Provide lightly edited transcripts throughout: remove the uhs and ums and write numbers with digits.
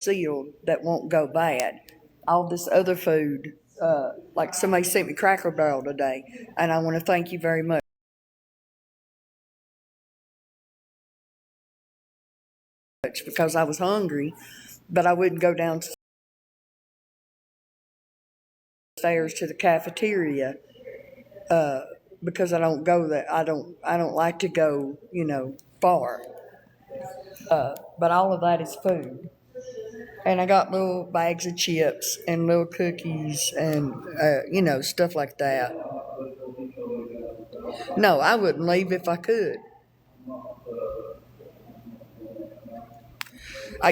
sealed that won't go bad. All this other food, like somebody sent me Cracker Barrel today, and I want to thank you very much because I was hungry, but I wouldn't go downstairs to the cafeteria because I don't go there. I don't like to go, far. But all of that is food. And I got little bags of chips and little cookies and, stuff like that. No, I wouldn't leave if I could.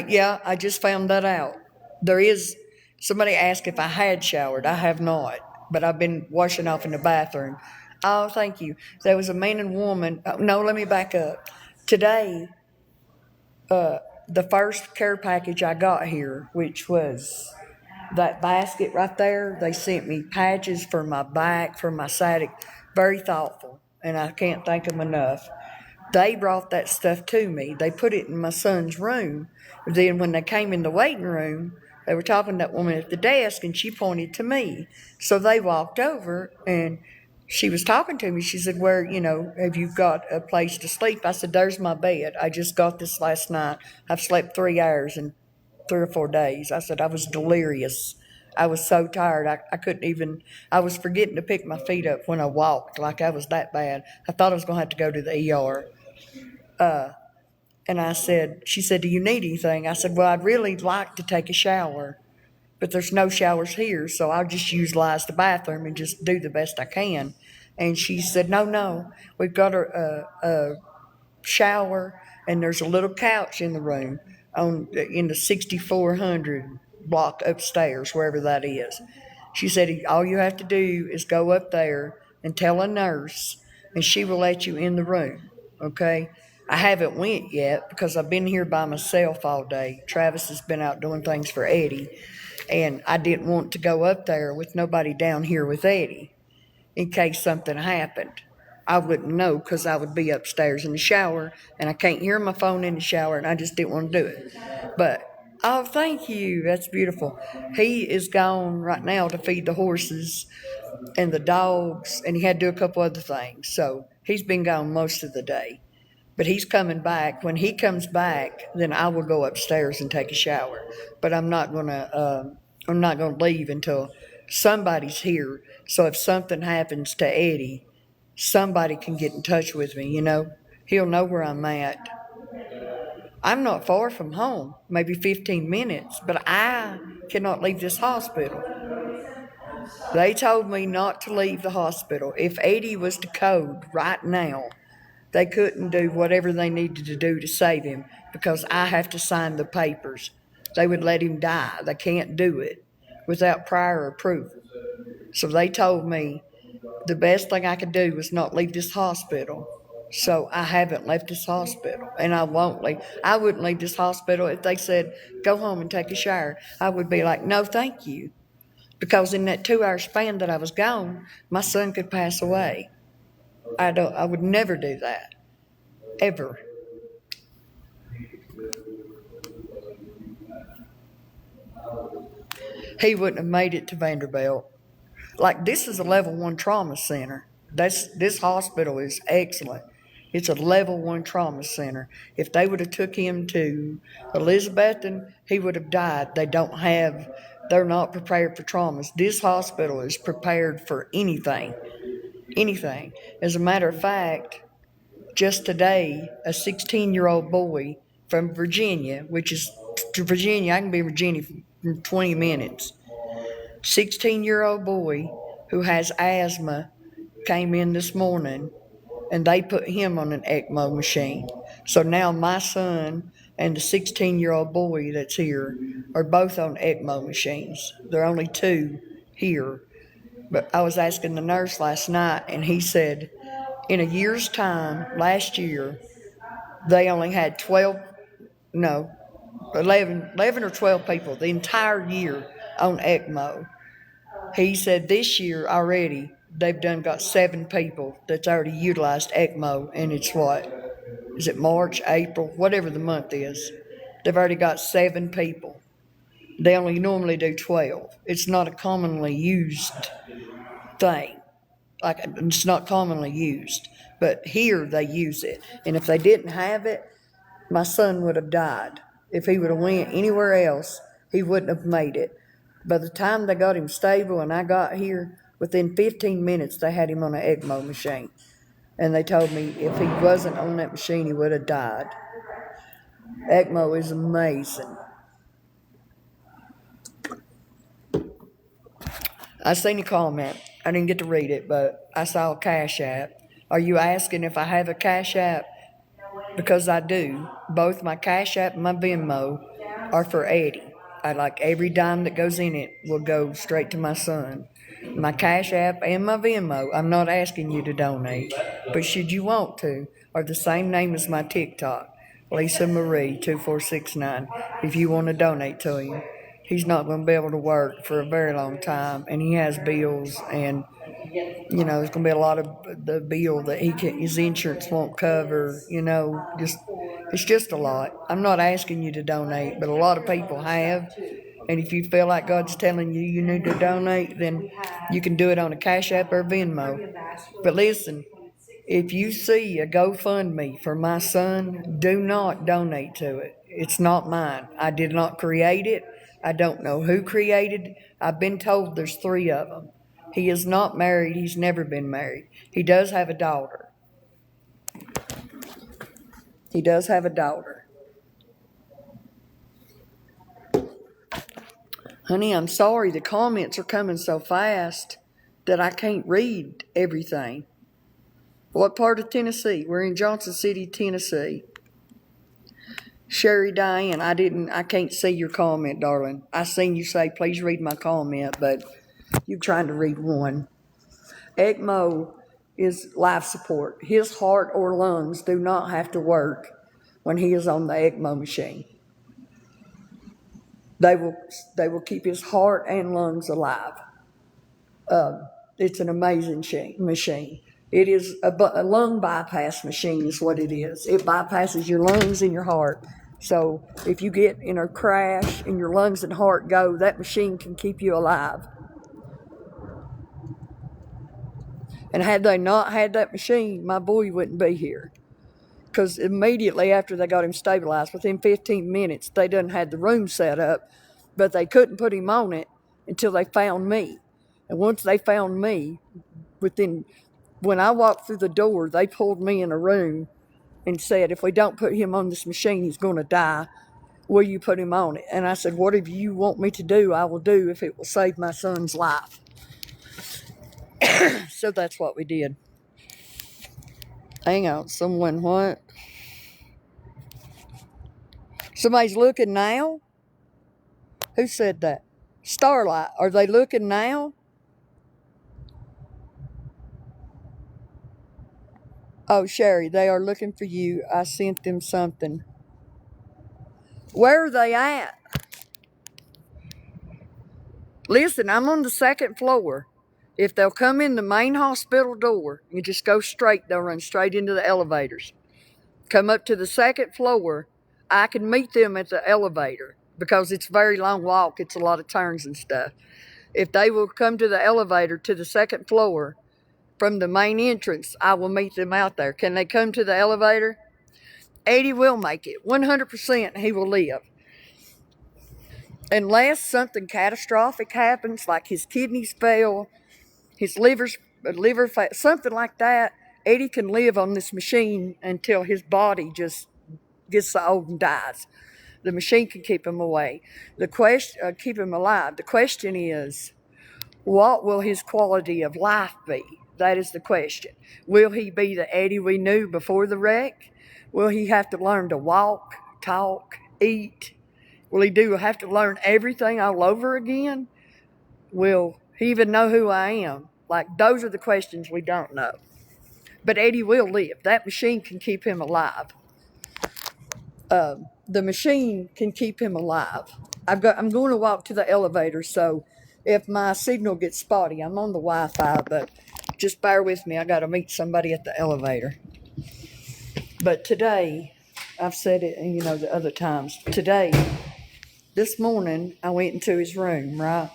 Yeah, I just found that out. Somebody asked if I had showered. I have not, but I've been washing off in the bathroom. Oh, thank you. There was a man and woman. Oh, no, let me back up. Today, the first care package I got here, which was that basket right there, they sent me patches for my back, for my sciatic. Very thoughtful, and I can't thank them enough. They brought that stuff to me. They put it in my son's room. Then when they came in the waiting room, they were talking to that woman at the desk, and she pointed to me. So they walked over, and she was talking to me. She said, have you got a place to sleep? I said, there's my bed. I just got this last night. I've slept 3 hours in 3 or 4 days. I said, I was delirious. I was so tired. I couldn't even, I was forgetting to pick my feet up when I walked, like I was that bad. I thought I was going to have to go to the ER. And she said, do you need anything? I said, well, I'd really like to take a shower, but there's no showers here, so I'll just utilize the bathroom and just do the best I can. And she said, no, we've got a shower, and there's a little couch in the room in the 6400 block upstairs, wherever that is. She said, all you have to do is go up there and tell a nurse, and she will let you in the room, okay? I haven't went yet because I've been here by myself all day. Travis has been out doing things for Eddie, and I didn't want to go up there with nobody down here with Eddie in case something happened. I wouldn't know because I would be upstairs in the shower, and I can't hear my phone in the shower, and I just didn't want to do it. But, oh, thank you. That's beautiful. He is gone right now to feed the horses and the dogs, and he had to do a couple other things. So he's been gone most of the day. But he's coming back. When he comes back, then I will go upstairs and take a shower. But I'm not gonna leave until somebody's here. So if something happens to Eddie, somebody can get in touch with me. He'll know where I'm at. I'm not far from home, maybe 15 minutes, but I cannot leave this hospital. They told me not to leave the hospital. If Eddie was to code right now, they couldn't do whatever they needed to do to save him because I have to sign the papers. They would let him die. They can't do it without prior approval. So they told me the best thing I could do was not leave this hospital. So I haven't left this hospital, and I won't leave. I wouldn't leave this hospital if they said, go home and take a shower. I would be like, no, thank you. Because in that 2-hour span that I was gone, my son could pass away. I would never do that. Ever. He wouldn't have made it to Vanderbilt. Like, this is a level 1 trauma center. This hospital is excellent. It's a level 1 trauma center. If they would have took him to Elizabethton, he would have died. They're not prepared for traumas. This hospital is prepared for anything. Anything. As a matter of fact, just today, a 16-year-old boy from Virginia, which is to Virginia, I can be in Virginia in 20 minutes. 16-year-old boy who has asthma came in this morning, and they put him on an ECMO machine. So now my son and the 16-year-old boy that's here are both on ECMO machines. There are only 2 here. But I was asking the nurse last night, and he said in a year's time, last year, they only had 11 or 12 people the entire year on ECMO. He said this year already they've got 7 people that's already utilized ECMO, and it's is it March, April, whatever the month is. They've already got 7 people. They only normally do 12. It's not a commonly used thing. Like, it's not commonly used. But here they use it. And if they didn't have it, my son would have died. If he would have went anywhere else, he wouldn't have made it. By the time they got him stable and I got here, within 15 minutes they had him on an ECMO machine. And they told me if he wasn't on that machine, he would have died. ECMO is amazing. I seen a comment. I didn't get to read it, but I saw a Cash App. Are you asking if I have a Cash App? Because I do. Both my Cash App and my Venmo are for Eddie. I like every dime that goes in it will go straight to my son. My Cash App and my Venmo, I'm not asking you to donate, but should you want to, are the same name as my TikTok, Lisamarie2469, if you want to donate to him. He's not going to be able to work for a very long time, and he has bills, and you know, there's going to be a lot of the bill that his insurance won't cover, you know, it's just a lot. I'm not asking you to donate, but a lot of people have. And if you feel like God's telling you you need to donate, then you can do it on a Cash App or Venmo. But listen, if you see a GoFundMe for my son, do not donate to it. It's not mine. I did not create it. I don't know who created it. I've been told there's 3 of them. He is not married. He's never been married. He does have a daughter. He does have a daughter. Honey, I'm sorry. The comments are coming so fast that I can't read everything. What part of Tennessee? We're in Johnson City, Tennessee. Sherry Diane, I can't see your comment, darling. I seen you say, please read my comment, but you're trying to read one. ECMO is life support. His heart or lungs do not have to work when he is on the ECMO machine. They will keep his heart and lungs alive. It's an amazing machine. It is a lung bypass machine is what it is. It bypasses your lungs and your heart. So if you get in a crash and your lungs and heart go, that machine can keep you alive. And had they not had that machine, my boy wouldn't be here. Because immediately after they got him stabilized, within 15 minutes, they done had the room set up, but they couldn't put him on it until they found me. And once they found me, when I walked through the door, they pulled me in a room and said, if we don't put him on this machine, he's going to die. Will you put him on it? And I said, whatever you want me to do, I will do if it will save my son's life. So that's what we did. Hang on, someone what? Somebody's looking now? Who said that? Starlight, are they looking now? Oh, Sherry, they are looking for you. I sent them something. Where are they at? Listen, I'm on the 2nd floor. If they'll come in the main hospital door, you just go straight. They'll run straight into the elevators. Come up to the 2nd floor. I can meet them at the elevator because it's a very long walk. It's a lot of turns and stuff. If they will come to the elevator to the 2nd floor from the main entrance, I will meet them out there. Can they come to the elevator? Eddie will make it. 100% he will live. Unless something catastrophic happens, like his kidneys fail, his liver something like that, Eddie can live on this machine until his body just gets so old and dies. The machine can keep him away. Keep him alive. The question is, what will his quality of life be? That is the question. Will he be the Eddie we knew before the wreck? Will he have to learn to walk, talk, eat? Will he have to learn everything all over again? Will he even know who I am? Like, those are the questions we don't know. But Eddie will live. That machine can keep him alive. The machine can keep him alive. I'm going to walk to the elevator, so if my signal gets spotty, I'm on the Wi-Fi, but just bear with me. I got to meet somebody at the elevator. But today, I've said it, the other times, today, This morning, I went into his room, right?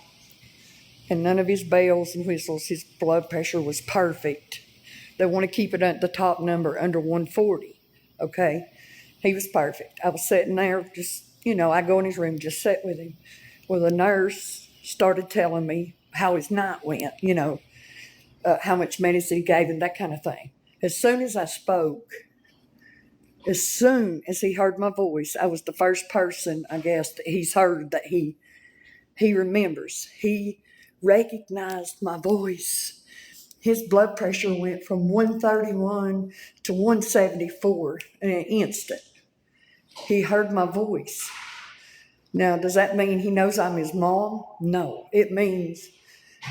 And none of his bells and whistles, his blood pressure was perfect. They want to keep it at the top number under 140, okay? He was perfect. I was sitting there just, I go in his room, just sit with him. Well, the nurse started telling me how his night went, how much medicine he gave him, that kind of thing. As soon as I spoke, as soon as he heard my voice, I was the first person, I guess, that he's heard that he remembers. He recognized my voice. His blood pressure went from 131 to 174 in an instant. He heard my voice. Now, does that mean he knows I'm his mom? No. It means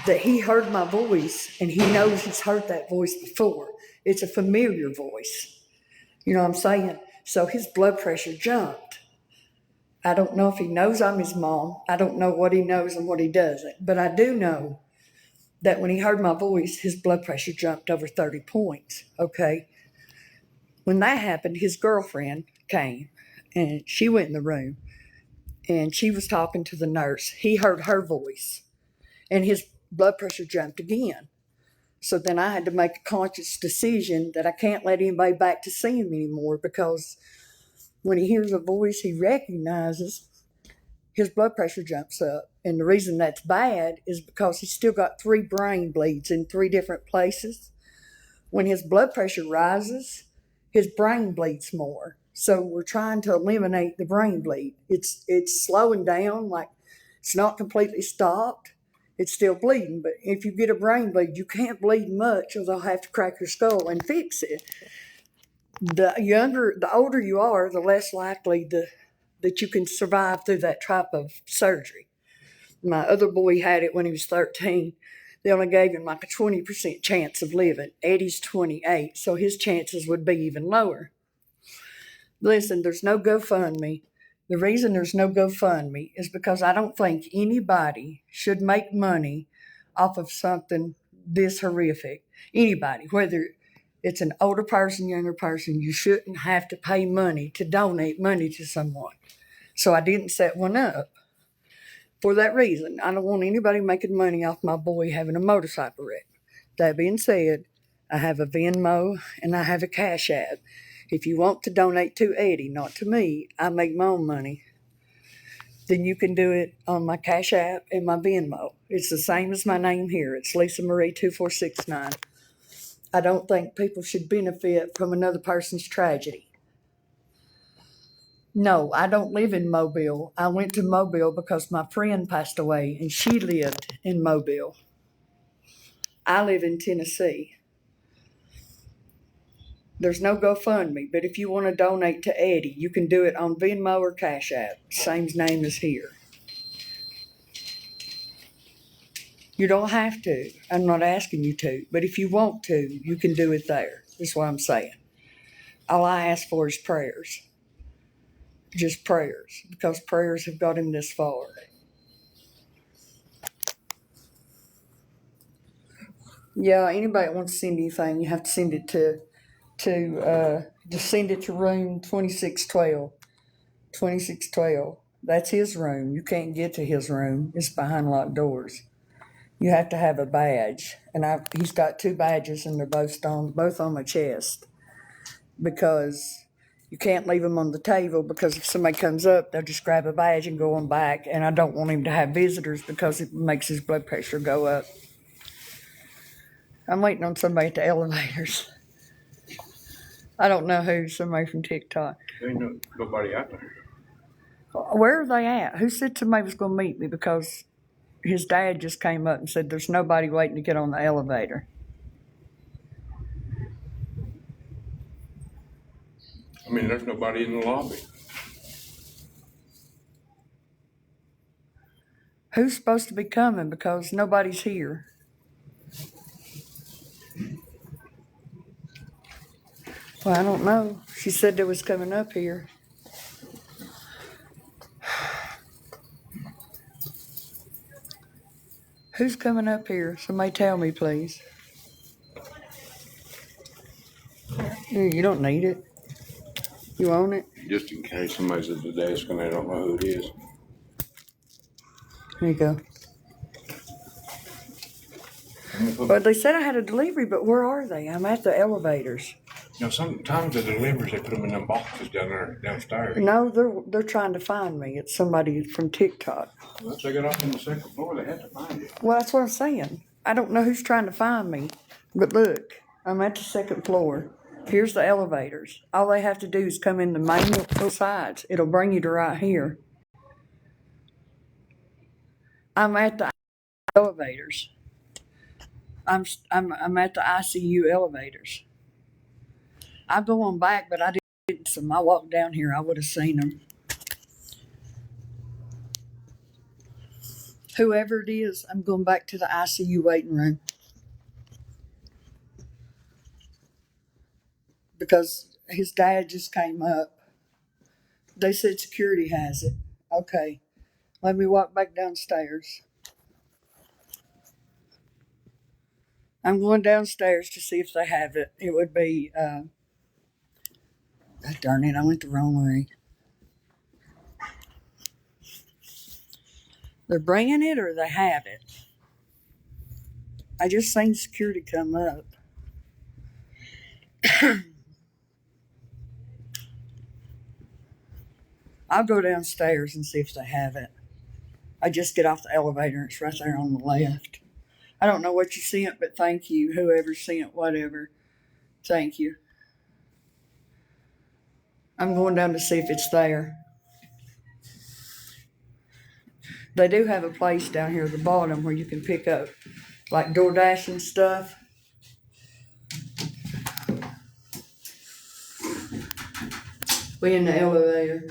that he heard my voice and he knows he's heard that voice before. It's a familiar voice. You know what I'm saying? So his blood pressure jumped. I don't know if he knows I'm his mom. I don't know what he knows and what he doesn't. But I do know that when he heard my voice, his blood pressure jumped over 30 points, okay? When that happened, his girlfriend came, and she went in the room, and she was talking to the nurse. He heard her voice, and his blood pressure jumped again. So then I had to make a conscious decision that I can't let anybody back to see him anymore, because when he hears a voice he recognizes, his blood pressure jumps up. And the reason that's bad is because he's still got 3 brain bleeds in 3 different places. When his blood pressure rises, his brain bleeds more. So we're trying to eliminate the brain bleed. It's slowing down, like it's not completely stopped. It's still bleeding, but if you get a brain bleed, you can't bleed much or they'll have to crack your skull and fix it. The older you are, the less likely that you can survive through that type of surgery. My other boy had it when he was 13. They only gave him like a 20% chance of living. Eddie's 28, so his chances would be even lower. Listen, there's no GoFundMe. The reason there's no GoFundMe is because I don't think anybody should make money off of something this horrific. Anybody, whether it's an older person, younger person, you shouldn't have to pay money to donate money to someone. So I didn't set one up. For that reason, I don't want anybody making money off my boy having a motorcycle wreck. That being said, I have a Venmo and I have a Cash App. If you want to donate to Eddie, not to me, I make my own money, then you can do it on my Cash App and my Venmo. It's the same as my name here. It's Lisamarie2469. I don't think people should benefit from another person's tragedy. No, I don't live in Mobile. I went to Mobile because my friend passed away and she lived in Mobile. I live in Tennessee. There's no GoFundMe, but if you want to donate to Eddie, you can do it on Venmo or Cash App. Same name as here. You don't have to. I'm not asking you to, but if you want to, you can do it there. That's what I'm saying. All I ask for is prayers. Just prayers, because prayers have got him this far. Yeah, anybody that wants to send anything, you have to send it to just send it to room 2612. 2612. That's his room. You can't get to his room. It's behind locked doors. You have to have a badge, and he's got 2 badges, and they're both on my chest, because you can't leave them on the table, because if somebody comes up, they'll just grab a badge and go on back, and I don't want him to have visitors because it makes his blood pressure go up. I'm waiting on somebody at the elevators. I don't know who, somebody from TikTok. Ain't nobody out there. Where are they at? Who said somebody was going to meet me? Because his dad just came up and said there's nobody waiting to get on the elevator. I mean, there's nobody in the lobby. Who's supposed to be coming? Because nobody's here. Well, I don't know. She said they was coming up here. Who's coming up here? Somebody tell me, please. You don't need it. You want it? Just in case somebody's at the desk and they don't know who it is. There you go. Well, they said I had a delivery, but where are they? I'm at the elevators. You know, sometimes the deliveries, they put them in them boxes down there, downstairs. No, they're trying to find me. It's somebody from TikTok. Once they got off on the second floor, they had to find you. Well, that's what I'm saying. I don't know who's trying to find me. But look, I'm at the second floor. Here's the elevators. All they have to do is come in the main sides. It'll bring you to right here. I'm at the elevators. I'm at the ICU elevators. I go on back, but I didn't see them. I walked down here, I would have seen them. Whoever it is, I'm going back to the ICU waiting room. Because his dad just came up. They said security has it. Okay, let me walk back downstairs. I'm going downstairs to see if they have it. It would be, darn it, I went the wrong way. They're bringing it or they have it. I just seen security come up. I'll go downstairs and see if they have it. I just get off the elevator and it's right there on the left. I don't know what you sent, but thank you. Whoever sent whatever, thank you. I'm going down to see if it's there. They do have a place down here at the bottom where you can pick up like DoorDash and stuff. We in the elevator.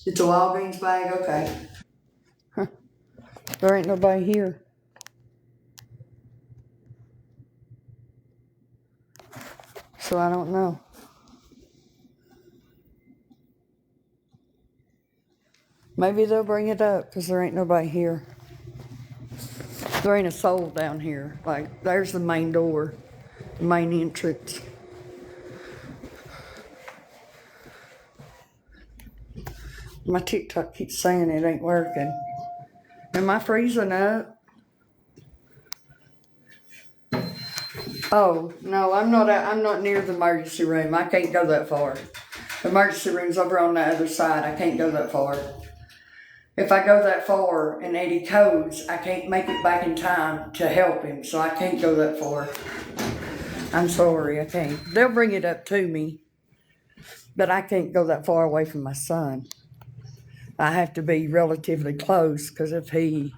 It's a Walgreens bag? Okay. Huh. There ain't nobody here. So I don't know. Maybe they'll bring it up because there ain't nobody here. There ain't a soul down here. Like, there's the main door, the main entrance. My TikTok keeps saying it ain't working. Am I freezing up? Oh, no, I'm not near the emergency room. I can't go that far. The emergency room's over on the other side. I can't go that far. If I go that far and Eddie codes, I can't make it back in time to help him, so I can't go that far. I'm sorry, I can't. They'll bring it up to me, but I can't go that far away from my son. I have to be relatively close, because if he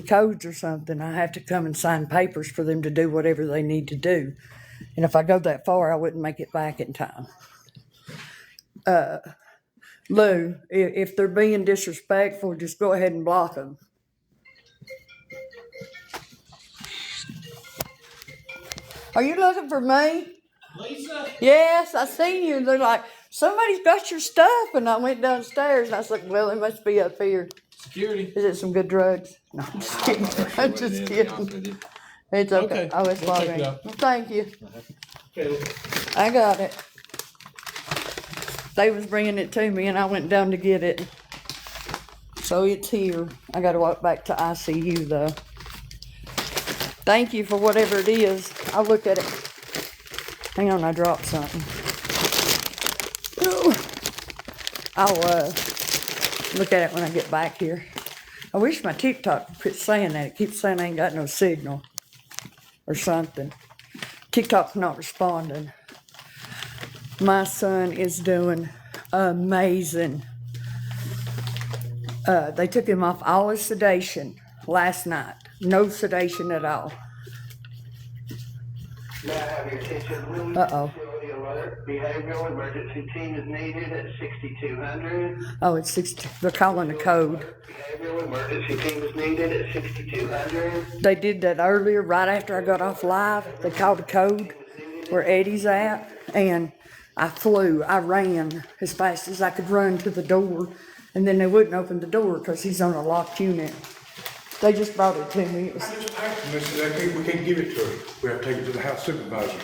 codes or something, I have to come and sign papers for them to do whatever they need to do. And if I go that far, I wouldn't make it back in time. Lou, if they're being disrespectful, just go ahead and block them. Are you looking for me? Lisa? Yes, I seen you. They're like, somebody's got your stuff. And I went downstairs and I was like, well, it must be up here. Security. Is it some good drugs? No, I'm just kidding. I'm just kidding. It's okay. Oh, it's logging. Well, thank you. I got it. They was bringing it to me and I went down to get it. So it's here. I got to walk back to ICU though. Thank you for whatever it is. I'll look at it. Hang on, I dropped something. Ooh. I'll look at it when I get back here. I wish my TikTok quit saying that. It keeps saying I ain't got no signal or something. TikTok's not responding. My son is doing amazing. They took him off all his sedation last night. No sedation at all. May I have your attention? Uh-oh. Facility alert. Behavioral emergency team is needed at 6200. Oh, it's 60. They're calling the code. Behavioral emergency team is needed at 6200. They did that earlier, right after I got off live. They called the code where Eddie's at, and I ran as fast as I could run to the door, and then they wouldn't open the door because he's on a locked unit. They just brought it to me. I just asked them, they said, we can't give it to her. We have to take it to the house supervisor.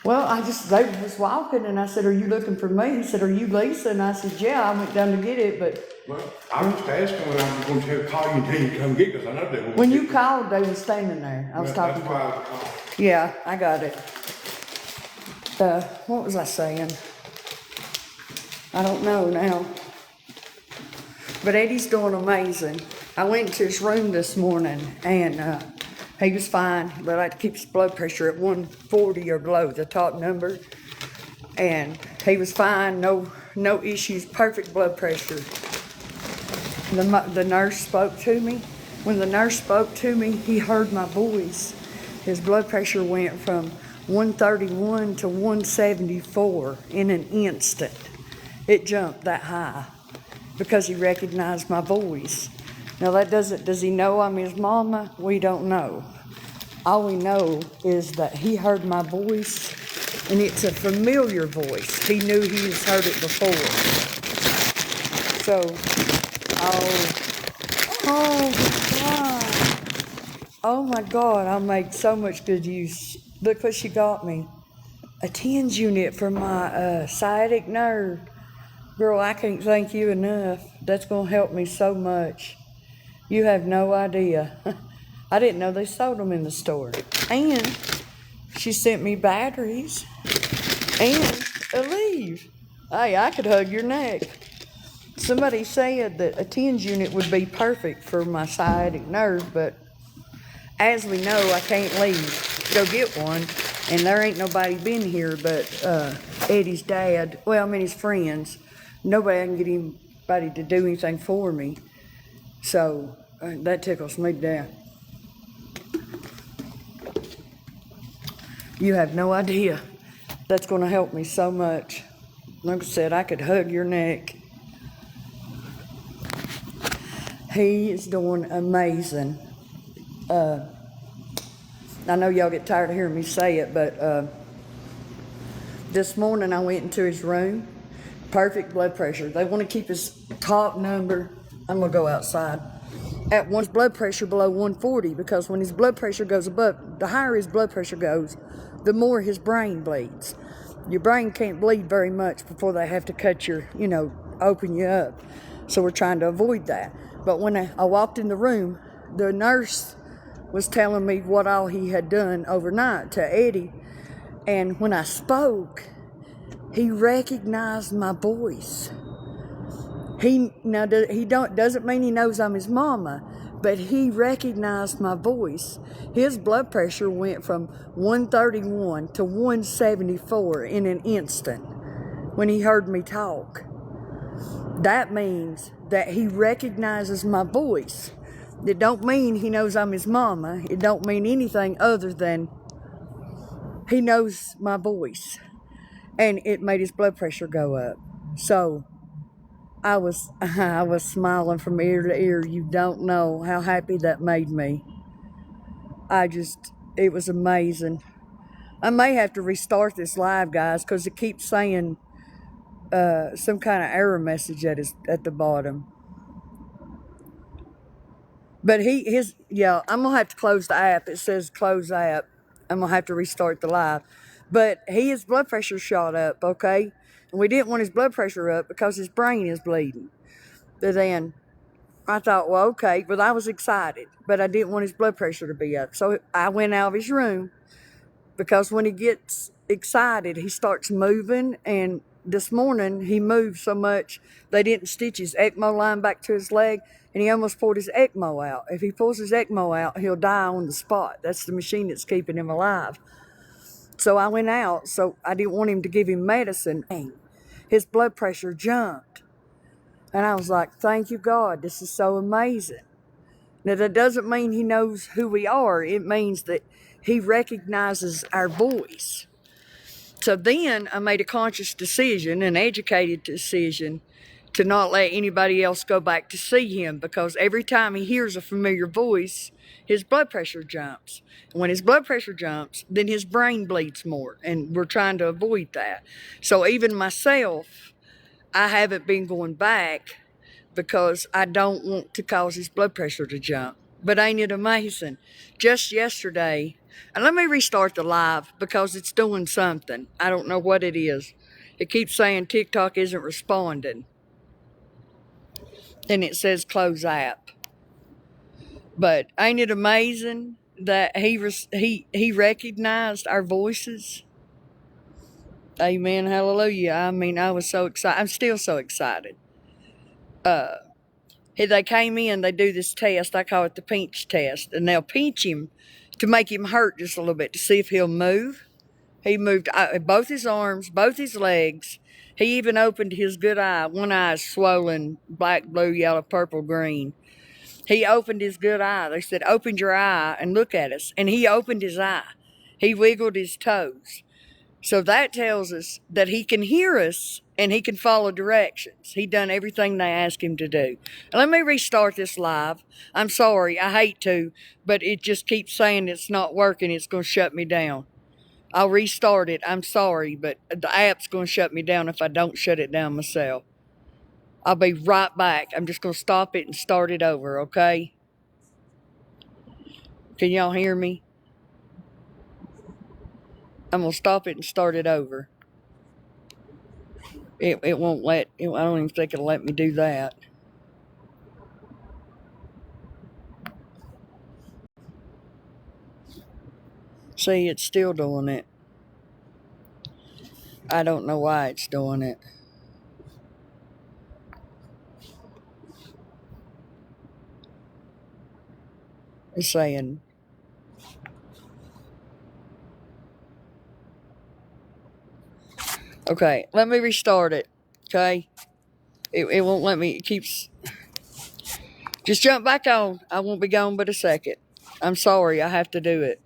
Well, they was walking, and I said, "Are you looking for me?" He said, "Are you Lisa?" And I said, "Yeah, I went down to get it, but." Well, I was just asking when I was going to call you and tell you to come get us. I know they won't. When you called, they were standing there. I was talking That's to why them. I was calling. Yeah, I got it. What was I saying? I don't know now. But Eddie's doing amazing. I went to his room this morning, and he was fine, but I had to keep his blood pressure at 140 or below the top number. And he was fine, no issues, perfect blood pressure. The nurse spoke to me. When the nurse spoke to me, he heard my voice. His blood pressure went from 131 to 174 in an instant. It jumped that high because he recognized my voice. Now does he know I'm his mama? We don't know. All we know is that he heard my voice, and it's a familiar voice. He knew he's heard it before. So, oh my God, I made so much good use. Look what she got me. A TENS unit for my sciatic nerve. Girl, I can't thank you enough. That's gonna help me so much. You have no idea. I didn't know they sold them in the store. And she sent me batteries and a leave. Hey, I could hug your neck. Somebody said that a TENS unit would be perfect for my sciatic nerve, but as we know, I can't leave. Go get one, and there ain't nobody been here but Eddie's dad. Well, I mean his friends. Nobody I can get anybody to do anything for me. So that tickles me to death. You have no idea. That's going to help me so much. Like I said, I could hug your neck. He is doing amazing. I know y'all get tired of hearing me say it, but this morning I went into his room. Perfect blood pressure. They want to keep his top number. I'm going to go outside. At one's blood pressure below 140, because when his blood pressure goes above, the higher his blood pressure goes, the more his brain bleeds. Your brain can't bleed very much before they have to cut open you up. So we're trying to avoid that. But when I walked in the room, the nurse was telling me what all he had done overnight to Eddie. And when I spoke, he recognized my voice. Doesn't mean he knows I'm his mama, but he recognized my voice. His blood pressure went from 131 to 174 in an instant when he heard me talk. That means that he recognizes my voice. It don't mean he knows I'm his mama. It don't mean anything other than he knows my voice. And it made his blood pressure go up. So I was smiling from ear to ear. You don't know how happy that made me. It was amazing. I may have to restart this live, guys, because it keeps saying some kind of error message at the bottom. But I'm gonna have to close the app. It says close app. I'm gonna have to restart the live. But his blood pressure shot up, okay? And we didn't want his blood pressure up because his brain is bleeding. But then I thought, well, okay, but I was excited, but I didn't want his blood pressure to be up. So I went out of his room, because when he gets excited, he starts moving. And this morning he moved so much, they didn't stitch his ECMO line back to his leg, and he almost pulled his ECMO out. If he pulls his ECMO out, he'll die on the spot. That's the machine that's keeping him alive. So I went out, so I didn't want him to give him medicine. His blood pressure jumped. And I was like, thank you, God. This is so amazing. Now, that doesn't mean he knows who we are. It means that he recognizes our voice. So then I made a conscious decision, an educated decision, to not let anybody else go back to see him, because every time he hears a familiar voice, his blood pressure jumps. And when his blood pressure jumps, then his brain bleeds more, and we're trying to avoid that. So even myself, I haven't been going back because I don't want to cause his blood pressure to jump. But ain't it amazing? Just yesterday, and let me restart the live because it's doing something. I don't know what it is. It keeps saying TikTok isn't responding. And it says close app. But ain't it amazing that he recognized our voices? Amen, hallelujah. I mean, I was so excited. I'm still so excited. They came in, they do this test. I call it the pinch test. And they'll pinch him to make him hurt just a little bit to see if he'll move. He moved both his arms, both his legs. He even opened his good eye. One eye is swollen, black, blue, yellow, purple, green. He opened his good eye. They said, open your eye and look at us. And he opened his eye. He wiggled his toes. So that tells us that he can hear us and he can follow directions. He done everything they asked him to do. Let me restart this live. I'm sorry, I hate to, but it just keeps saying it's not working. It's going to shut me down. I'll restart it. I'm sorry, but the app's going to shut me down if I don't shut it down myself. I'll be right back. I'm just going to stop it and start it over, okay? Can y'all hear me? I'm going to stop it and start it over. It won't let, I don't even think it'll let me do that. See, it's still doing it. I don't know why it's doing it. It's saying, okay, let me restart it, okay? It won't let me, it keeps, just jump back on. I won't be gone but a second. I'm sorry, I have to do it.